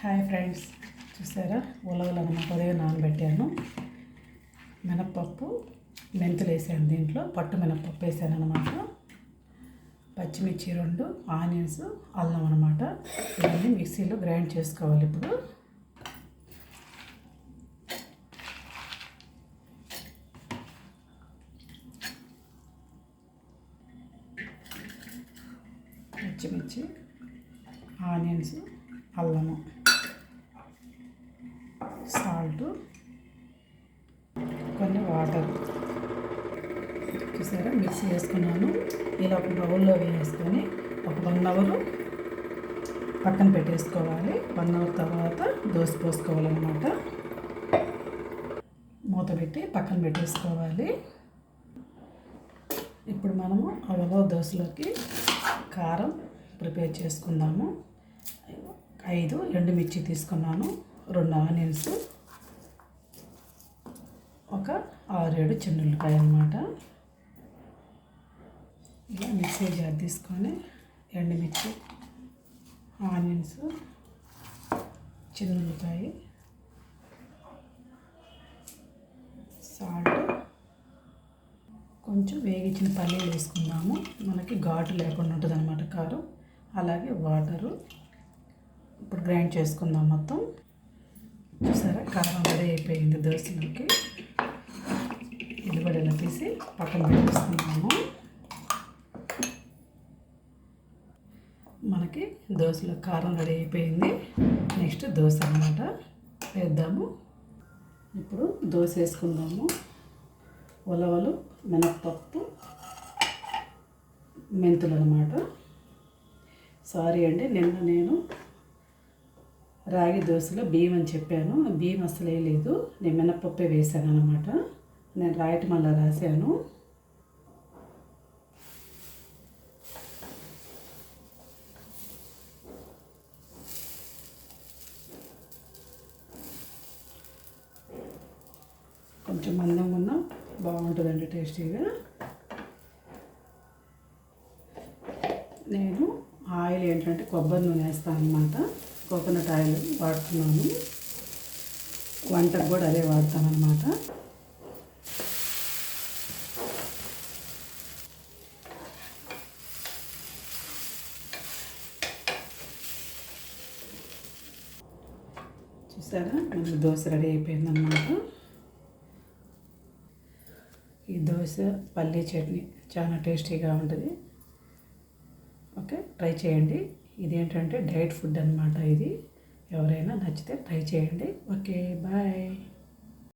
Hi friends, చూసారా ఉలవలు అన్నమాట. ఉదయం నానబెట్టాను. మినప్పప్పు, మెంతులు వేసాను. దీంట్లో పట్టు మినప్పప్పు వేసాను అనమాట. పచ్చిమిర్చి 2, ఆనియన్స్, అల్లం అనమాట. ఇవన్నీ మిక్సీలో గ్రైండ్ చేసుకోవాలి. ఇప్పుడు పచ్చిమిర్చి, ఆనియన్స్, అల్లము, సాల్ట్, కొన్ని వాటర్. చూసారా మిక్సీ వేసుకున్నాను. ఇలా ఒక బౌల్లో వేసుకొని ఒక 1 అవర్ పక్కన పెట్టేసుకోవాలి. 1 అవర్ తర్వాత దోశ పోసుకోవాలన్నమాట. మూత పెట్టి పక్కన పెట్టేసుకోవాలి. ఇప్పుడు మనము ఆ ఉలవ దోశలోకి కారం ప్రిపేర్ చేసుకుందాము. 5 ఎండుమిర్చి తీసుకున్నాను, 2 ఆనియన్స్, ఒక 6-7 చిన్నులకాయ అన్నమాట. ఇలా మిక్సీ జార్ తీసుకొని ఎండుమిర్చి, ఆనియన్స్, చిన్నులకాయ, సాల్ట్, కొంచెం వేగించిన పల్లీలు వేసుకుందాము. మనకి ఘాటు లేకుండా ఉంటుంది అన్నమాట కారం. అలాగే వాటరు. ఇప్పుడు గ్రైండ్ చేసుకుందాం మొత్తం. చూసారా కారం రెడీ అయిపోయింది దోశలోకి. ఇది కూడా ఇలా తీసి పక్కన పెట్టేసుకుందాము. మనకి దోశలో కారం రెడీ అయిపోయింది. నెక్స్ట్ దోశ అన్నమాట వేద్దాము. ఇప్పుడు దోశ వేసుకుందాము. ఉలవలు, మినప్పప్పు, మెంతులు అన్నమాట. సారీ అండి, నిన్న నేను రాగి దోశలో బియ్యం అని చెప్పాను. బియ్యం అసలు వేయలేదు, నేను మినప్పప్పే వేసాను అన్నమాట. నేను రాయటం అలా రాశాను. కొంచెం మందంగా ఉన్నా బాగుంటుందండి, టేస్టీగా. నేను ఆయిల్ ఏంటంటే కొబ్బరి నూనె వేస్తాను అన్నమాట. కోకోనట్ ఆయిల్ వాడుతున్నాను. వంటకు కూడా అదే వాడతాను అన్నమాట. చూసారా మనకి దోశ రెడీ అయిపోయిందన్నమాట. ఈ దోశ పల్లీ చట్నీ చాలా టేస్టీగా ఉంటుంది. ఓకే, ట్రై చేయండి. ఇదేంటంటే డైట్ ఫుడ్ అన్నమాట. ఇది ఎవరైనా నచ్చితే ట్రై చేయండి. Okay, bye.